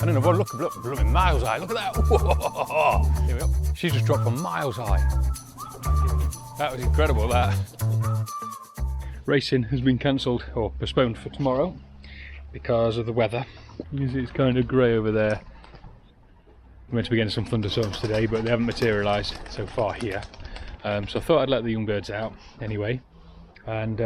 And then look, blooming miles high. Look at that. Whoa. Here we go. She's just dropped from miles high. That was incredible, that. Racing has been cancelled or postponed for tomorrow because of the weather. You can see it's kind of grey over there. We're meant to be getting some thunderstorms today, but they haven't materialised so far here. So I thought I'd let the young birds out anyway and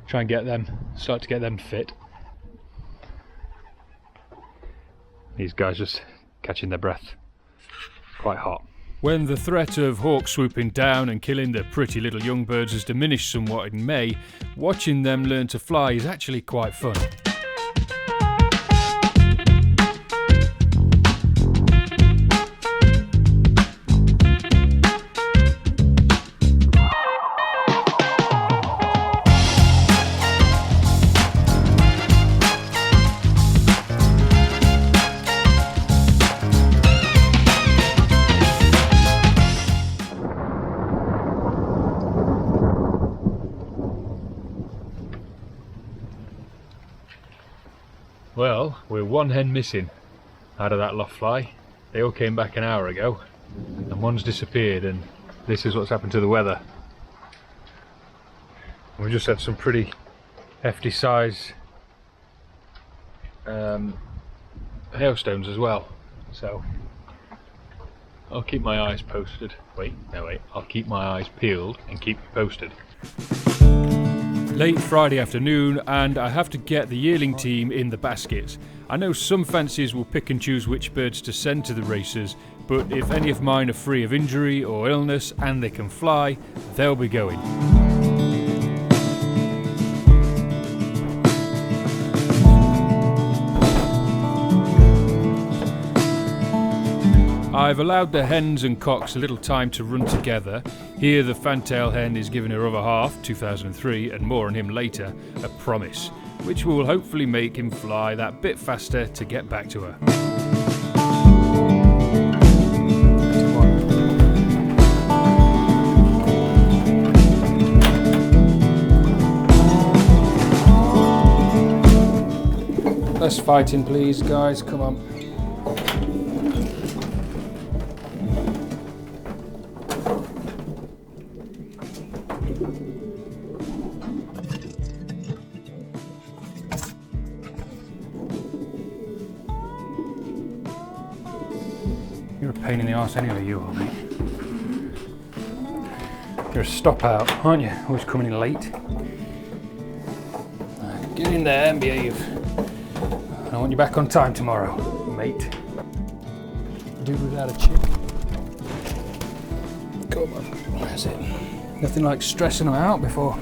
try and start to get them fit. These guys just catching their breath. Quite hot. When the threat of hawks swooping down and killing the pretty little young birds has diminished somewhat in May, watching them learn to fly is actually quite fun. Well, we're one hen missing out of that loft fly. They all came back an hour ago and one's disappeared, and this is what's happened to the weather. We just had some pretty hefty size hailstones as well, so I'll keep my eyes posted. I'll keep my eyes peeled and keep you posted. Late Friday afternoon, and I have to get the yearling team in the baskets. I know some fanciers will pick and choose which birds to send to the races, but if any of mine are free of injury or illness and they can fly, they'll be going. I've allowed the hens and cocks a little time to run together. Here the fantail hen is giving her other half, 2003, and more on him later, a promise, which will hopefully make him fly that bit faster to get back to her. Less fighting please, guys, come on. You're a pain in the arse anyway, you are, mate. You're a stop out, aren't you? Always coming in late. Get in there and behave. I want you back on time tomorrow, mate. Do without a chip. Come on, that's it. Nothing like stressing them out before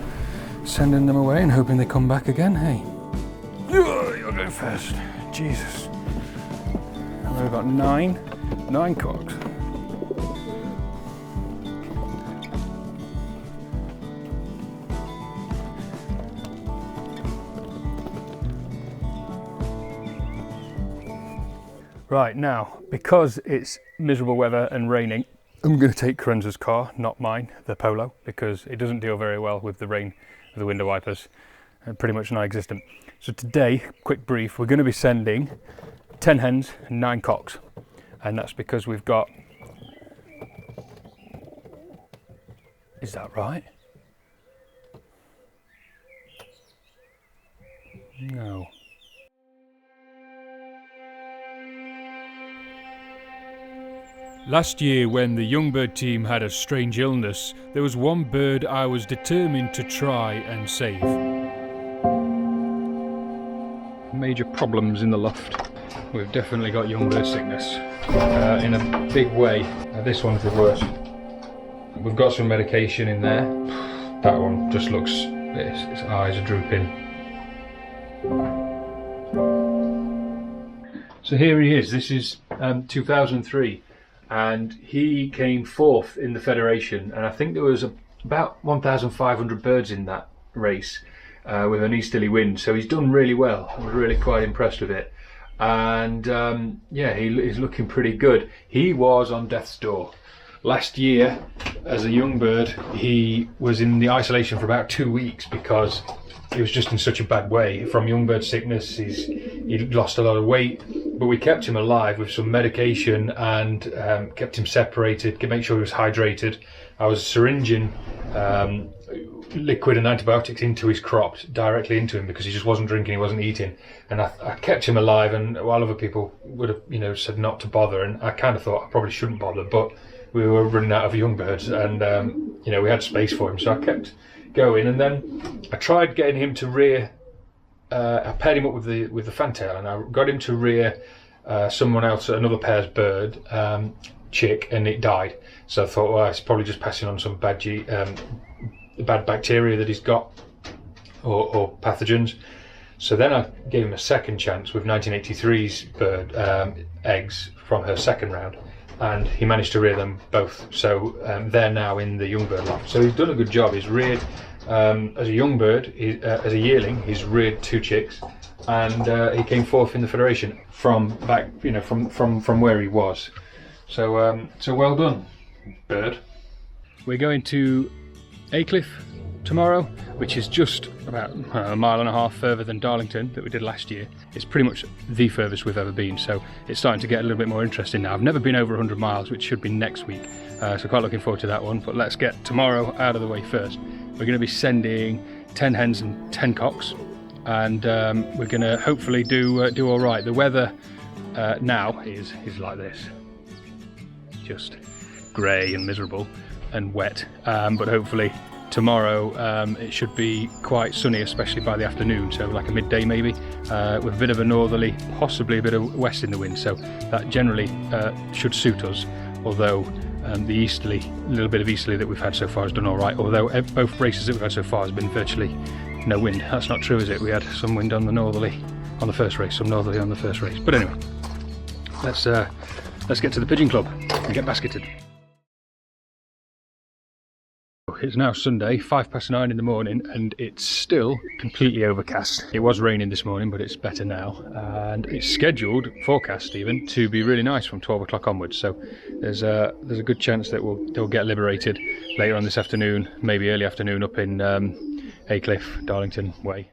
sending them away and hoping they come back again, hey? You'll go first. Jesus. We've got nine cocks. Right, now, because it's miserable weather and raining, I'm going to take Corenza's car, not mine, the Polo, because it doesn't deal very well with the rain, with the window wipers, pretty much non-existent. So today, quick brief, we're going to be sending 10 hens and 9 cocks, and that's because we've got... Is that right? No. Last year, when the young bird team had a strange illness, there was one bird I was determined to try and save. Major problems in the loft. We've definitely got young bird sickness in a big way. This one's the worst. We've got some medication in there. That one just looks, its eyes are drooping. So here he is. This is 2003. And he came fourth in the federation, and I think there was about 1,500 birds in that race with an easterly wind, so he's done really well. I was really quite impressed with it, and yeah, he's looking pretty good. He was on death's door. Last year, as a young bird, he was in the isolation for about 2 weeks because he was just in such a bad way from young bird sickness. He'd lost a lot of weight, but we kept him alive with some medication and kept him separated, to make sure he was hydrated. I was syringing liquid and antibiotics into his crop, directly into him, because he just wasn't drinking, he wasn't eating, and I kept him alive. And while other people would have said not to bother, and I kind of thought I probably shouldn't bother, but we were running out of young birds, and we had space for him, so I kept going. And then I tried getting him to rear. I paired him up with the fantail, and I got him to rear someone else, another pair's bird chick, and it died. So I thought, well, it's probably just passing on some bad bacteria that he's got, or pathogens. So then I gave him a second chance with 1983's bird eggs from her second round, and he managed to rear them both. So they're now in the young bird loft. So he's done a good job. He's reared as a young bird, as a yearling. He's reared 2 chicks, and he came fourth in the federation from back, from where he was. So well done, bird. We're going to Aycliffe tomorrow, which is just about a mile and a half further than Darlington that we did last year. It's pretty much the furthest we've ever been, so it's starting to get a little bit more interesting now. I've never been over 100 miles, which should be next week, so quite looking forward to that one. But let's get tomorrow out of the way first. We're going to be sending 10 hens and 10 cocks, and we're going to hopefully do all right. The weather now is like this, just grey and miserable and wet, but hopefully tomorrow it should be quite sunny, especially by the afternoon, so like a midday maybe, with a bit of a northerly, possibly a bit of west in the wind, so that generally should suit us. Although the little bit of easterly that we've had so far has done all right, although both races that we've had so far has been virtually no wind. That's not true, is it? We had some wind on the northerly on the first race, some northerly on the first race. But anyway, let's get to the Pigeon Club and get basketed. It's now Sunday, 9:05 in the morning, and it's still completely overcast. It was raining this morning, but it's better now, and it's scheduled, forecast even, to be really nice from 12 o'clock onwards. So there's a good chance that they'll get liberated later on this afternoon, maybe early afternoon, up in Aycliffe, Darlington way.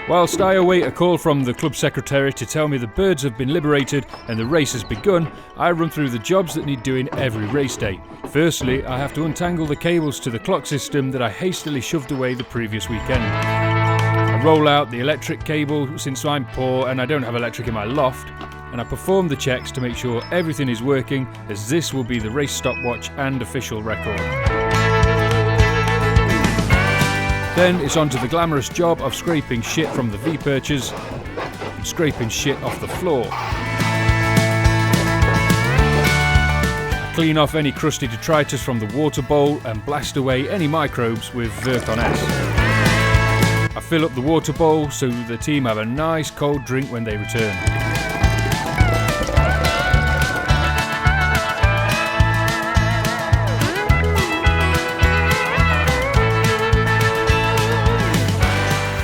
Whilst I await a call from the club secretary to tell me the birds have been liberated and the race has begun, I run through the jobs that need doing every race day. Firstly, I have to untangle the cables to the clock system that I hastily shoved away the previous weekend. I roll out the electric cable since I'm poor and I don't have electric in my loft, and I perform the checks to make sure everything is working, as this will be the race stopwatch and official record. Then it's on to the glamorous job of scraping shit from the V-perches and scraping shit off the floor. Clean off any crusty detritus from the water bowl and blast away any microbes with Verton S. I fill up the water bowl so the team have a nice cold drink when they return.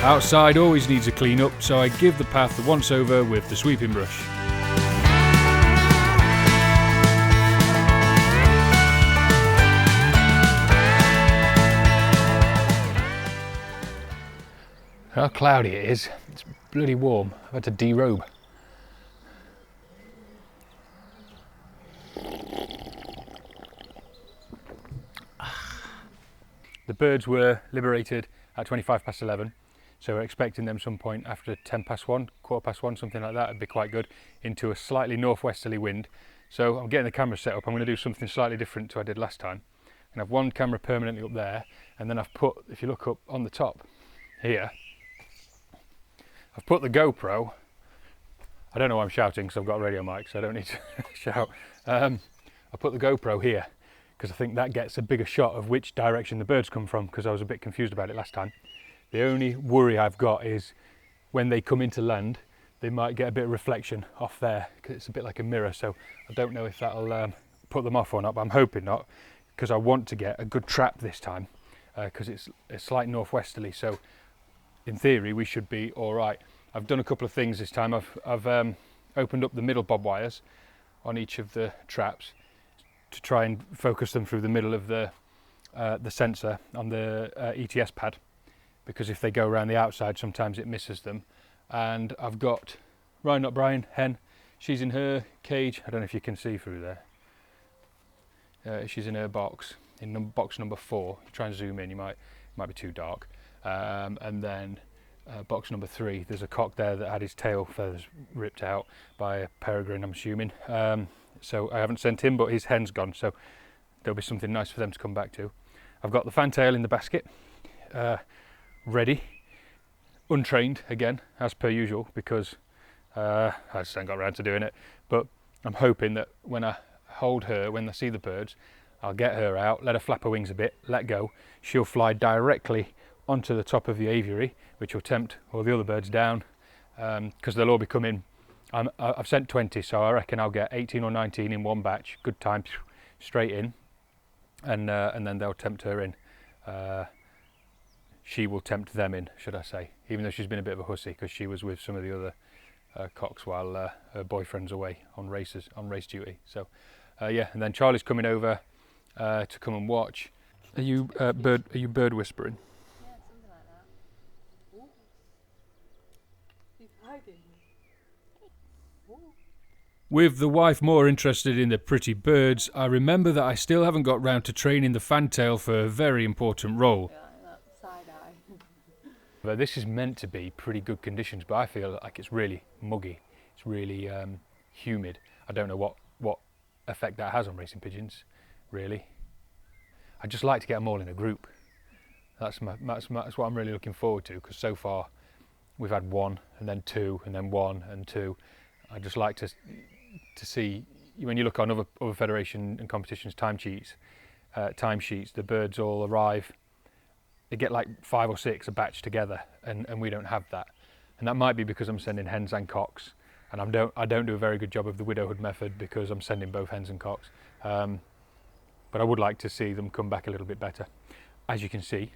Outside always needs a clean up, so I give the path the once over with the sweeping brush. How cloudy it is. It's bloody warm. I've had to derobe. The birds were liberated at 11:25, so we're expecting them some point after 1:10, 1:15, something like that. It'd be quite good, into a slightly northwesterly wind. So I'm getting the camera set up. I'm going to do something slightly different to what I did last time. I'm going to have one camera permanently up there, and then I've put, if you look up on the top here, I've put the GoPro. I don't know why I'm shouting because I've got a radio mic, so I don't need to shout. I put the GoPro here because I think that gets a bigger shot of which direction the birds come from, because I was a bit confused about it last time. The only worry I've got is when they come into land, they might get a bit of reflection off there, because it's a bit like a mirror, so I don't know if that'll put them off or not, but I'm hoping not, because I want to get a good trap this time, because it's a slight northwesterly, so in theory we should be all right. I've done a couple of things this time. I've opened up the middle bob wires on each of the traps to try and focus them through the middle of the sensor on the ETS pad, because if they go around the outside sometimes it misses them. And I've got Ryan, not Brian, hen. She's in her cage. I don't know if you can see through there. She's in her box, in box number 4. You try and zoom in, it might be too dark. And then box number 3, there's a cock there that had his tail feathers ripped out by a peregrine, I'm assuming. So I haven't sent him, but his hen's gone, so there'll be something nice for them to come back to. I've got the fantail in the basket, ready, untrained again, as per usual, because I just haven't got around to doing it. But I'm hoping that when I hold her, when I see the birds, I'll get her out, let her flap her wings a bit, let go. She'll fly directly onto the top of the aviary, which will tempt all the other birds down, because they'll all be coming. I've sent 20, so I reckon I'll get 18 or 19 in one batch, good time, straight in, and then they'll tempt her in. She will tempt them in, should I say, even though she's been a bit of a hussy, because she was with some of the other cocks while her boyfriend's away on race duty. So yeah, and then Charlie's coming over to come and watch. Are you bird whispering? Yeah, something like that. Ooh. He's hiding. Ooh. With the wife more interested in the pretty birds, I remember that I still haven't got round to training the fantail for a very important role. Yeah, that side eye. But this is meant to be pretty good conditions, but I feel like it's really muggy. It's really humid. I don't know what effect that has on racing pigeons, really. I just like to get them all in a group. That's what I'm really looking forward to, because so far we've had 1 and then 2 and then 1 and 2. I just like to see, when you look on other federation and competitions timesheets, the birds all arrive. They get like 5 or 6 a batch together, and we don't have that. And that might be because I'm sending hens and cocks, and I don't do a very good job of the widowhood method because I'm sending both hens and cocks. But I would like to see them come back a little bit better. As you can see,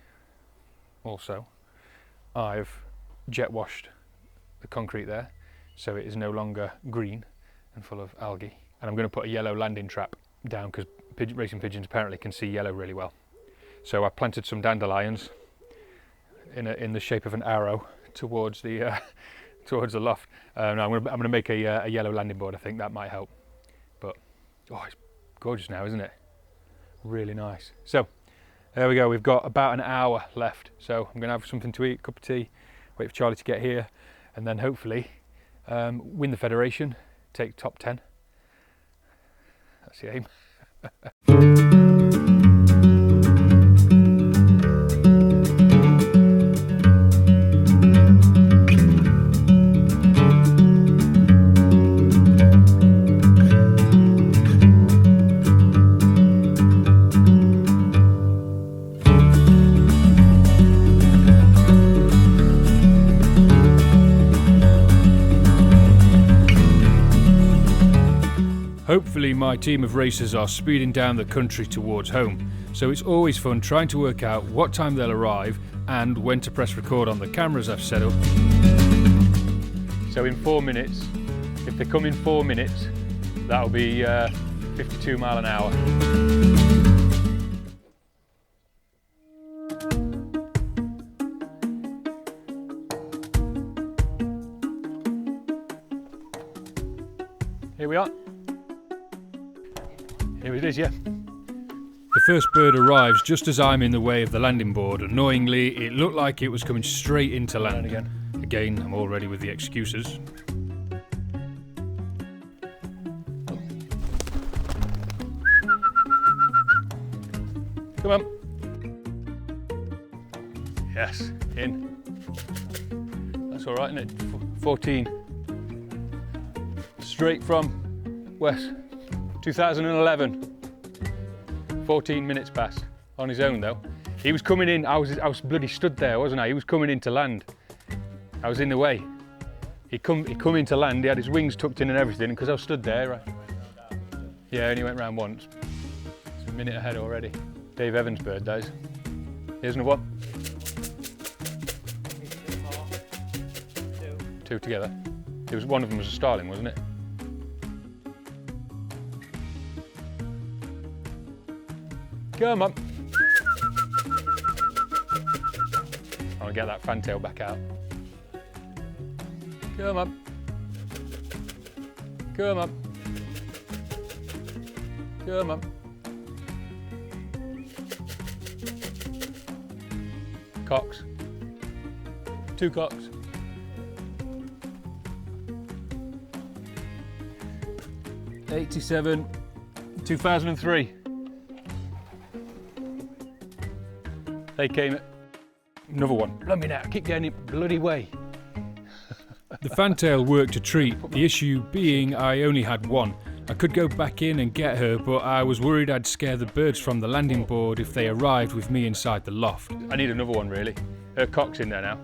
also, I've jet washed the concrete there, so it is no longer green and full of algae. And I'm going to put a yellow landing trap down, because racing pigeons apparently can see yellow really well. So I planted some dandelions in the shape of an arrow towards the loft. No, I'm going to make a yellow landing board. I think that might help. But oh, it's gorgeous now, isn't it? Really nice. So there we go. We've got about an hour left. So I'm going to have something to eat, a cup of tea, wait for Charlie to get here, and then hopefully win the federation, take top 10. That's the aim. Hopefully my team of racers are speeding down the country towards home, so it's always fun trying to work out what time they'll arrive and when to press record on the cameras I've set up. So in 4 minutes, if they come in 4 minutes, that'll be 52 mile an hour. Here we are. Here it is, yeah. The first bird arrives just as I'm in the way of the landing board. Annoyingly, it looked like it was coming straight into land. Again, I'm all ready with the excuses. Come on. Yes, in. That's all right, isn't it? 14. Straight from West. 2011, 14 minutes past, on his own though. He was coming in, I was bloody stood there, wasn't I? He was coming into land. I was in the way. He come into land, he had his wings tucked in and everything, and because I was stood there, right? Yeah, only went round once. It's a minute ahead already. Dave Evans' bird, that is. Here's another one. 2 together. One of them was a starling, wasn't it? Come on. I'll get that fantail back out. Come on. Come on. Come on. Cocks. 2 cocks. '87, 2003. They came. Another one. Let me now. Keep getting it bloody way. The fantail worked a treat, the issue being I only had one. I could go back in and get her, but I was worried I'd scare the birds from the landing board if they arrived with me inside the loft. I need another one really. Her cock's in there now.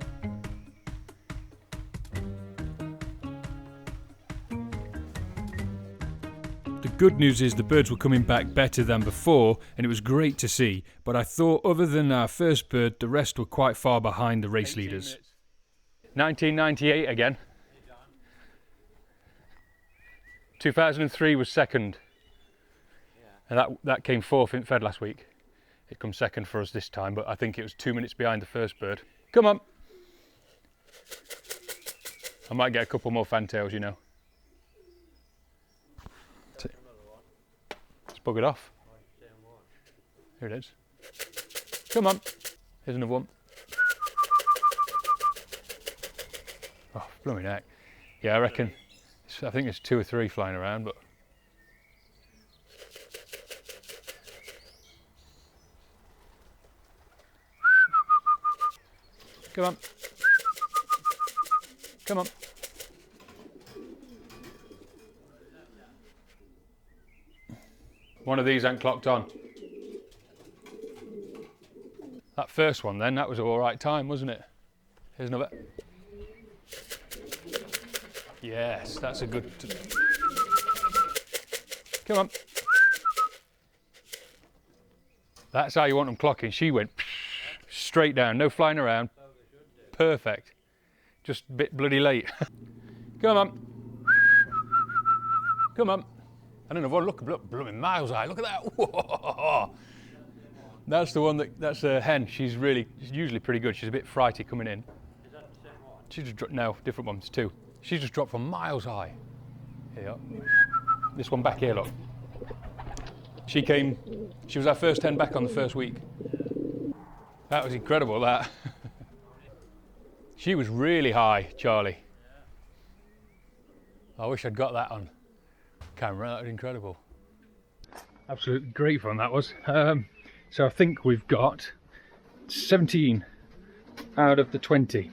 The good news is the birds were coming back better than before, and it was great to see, but I thought other than our first bird, the rest were quite far behind the race leaders. 1998 again. 2003 was second, and that came 4th in Fed last week. It comes second for us this time, but I think it was 2 minutes behind the first bird. Come on! I might get a couple more fantails, you know. It's buggered off. Here it is. Come on! Here's another one. Oh, blooming heck. Yeah, I reckon. I think there's 2 or 3 flying around, but come on. Come on. One of these ain't clocked on. That first one then, that was all right time, wasn't it? Here's another. Yes, that's a good. Come on. That's how you want them clocking. She went straight down, no flying around. Perfect. Just a bit bloody late. Come on. Come on. And another one, look, blooming miles high. Look at that. Whoa. That's the one that's a hen. She's usually pretty good. She's a bit frighty coming in. Is that the same one? She's just no, different ones too. She's just dropped from miles high. Here you are. This one back here, look. She was our first hen back on the first week. That was incredible, that. She was really high, Charlie. I wish I'd got that on camera, that was incredible. Absolutely great fun that was. So I think we've got 17 out of the 20.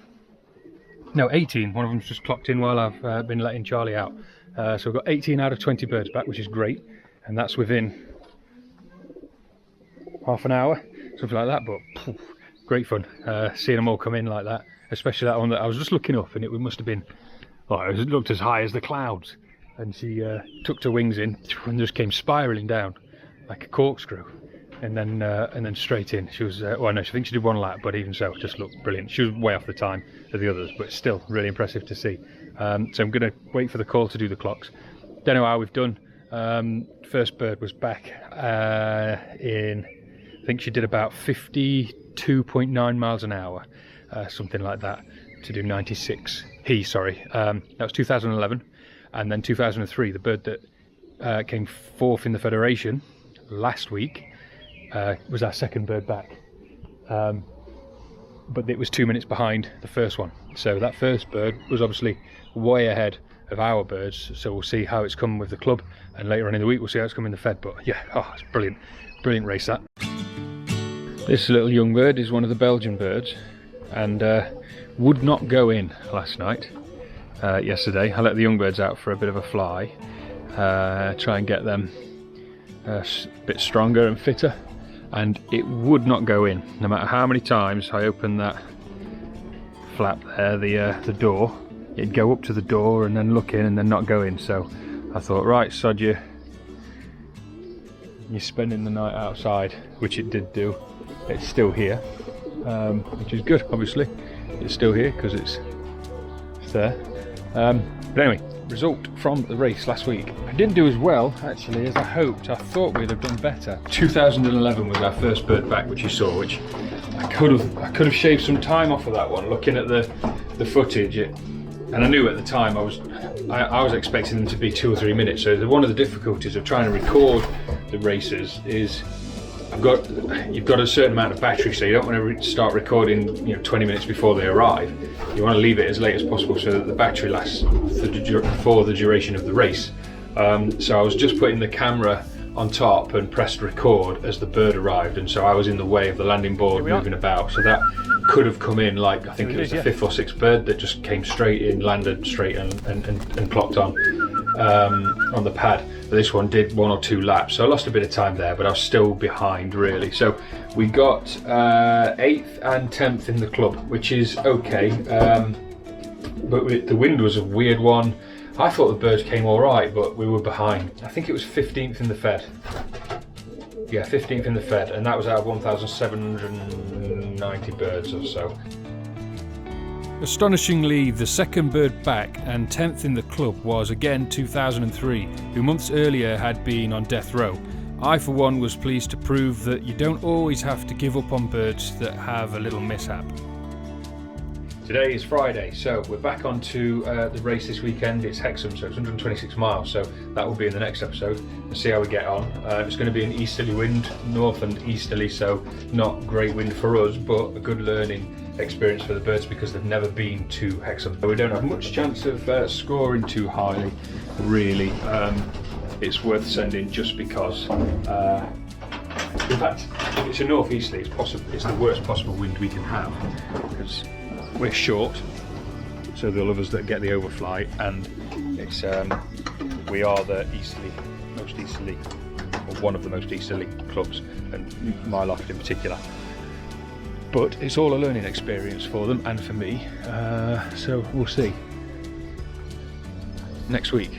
No, 18. One of them's just clocked in while I've been letting Charlie out. So we've got 18 out of 20 birds back, which is great. And that's within half an hour, something like that. But poof, great fun seeing them all come in like that. Especially that one that I was just looking up and it must have been, it looked as high as the clouds. And she tucked her wings in and just came spiralling down like a corkscrew. And then straight in. She was, well no, I think she did one lap, but even so, it just looked brilliant. She was way off the time of the others, but still really impressive to see. So I'm going to wait for the call to do the clocks. Don't know how we've done. First bird was back in, I think she did about 52.9 miles an hour, something like that, to do 96. That was 2011. And then 2003, the bird that came 4th in the Federation last week, was our second bird back, but it was 2 minutes behind the first one. So that first bird was obviously way ahead of our birds, so we'll see how it's come with the club, and later on in the week we'll see how it's come in the Fed. But yeah, it's brilliant race that. This little young bird is one of the Belgian birds, and would not go in last night. Yesterday I let the young birds out for a bit of a fly, try and get them a bit stronger and fitter, and it would not go in. No matter how many times I opened that flap there, the door, it'd go up to the door and then look in and then not go in. So I thought, right, sod you, you're spending the night outside, which it did do. It's still here, which is good, obviously. It's still here because it's there. But anyway, result from the race last week. I didn't do as well actually as I hoped. I thought we'd have done better. 2011 was our first bird back, which you saw, which I could have shaved some time off of that one, looking at the footage. And I knew at the time I was expecting them to be 2 or 3 minutes. So one of the difficulties of trying to record the races is you've got a certain amount of battery, so you don't want to start recording 20 minutes before they arrive. You want to leave it as late as possible so that the battery lasts for the duration of the race. So I was just putting the camera on top and pressed record as the bird arrived, and so I was in the way of the landing board moving about, so that could have come in like, I think it was the 5th or 6th bird that just came straight in, landed straight and clocked on the pad. But this one did 1 or 2 laps, so I lost a bit of time there, but I was still behind really. So we got 8th and 10th in the club, which is okay, but the wind was a weird one. I thought the birds came all right, but we were behind. I think it was 15th in the Fed. Yeah, 15th in the Fed, and that was out of 1,790 birds or so. Astonishingly, the second bird back and 10th in the club was again 2003, who months earlier had been on death row. I, for one, was pleased to prove that you don't always have to give up on birds that have a little mishap. Today is Friday, so we're back onto the race this weekend. It's Hexham, so it's 126 miles, so that will be in the next episode. We'll see how we get on. It's going to be an easterly wind, north and easterly, so not great wind for us, but a good learning experience for the birds because they've never been to Hexham. We don't have much chance of scoring too highly, really. It's worth sending just because. In fact, if it's a northeasterly, it's the worst possible wind we can have because we're short, so the others that get the overfly, and it's we are the most easterly, or one of the most easterly clubs, and my loft in particular. But it's all a learning experience for them and for me, so we'll see next week.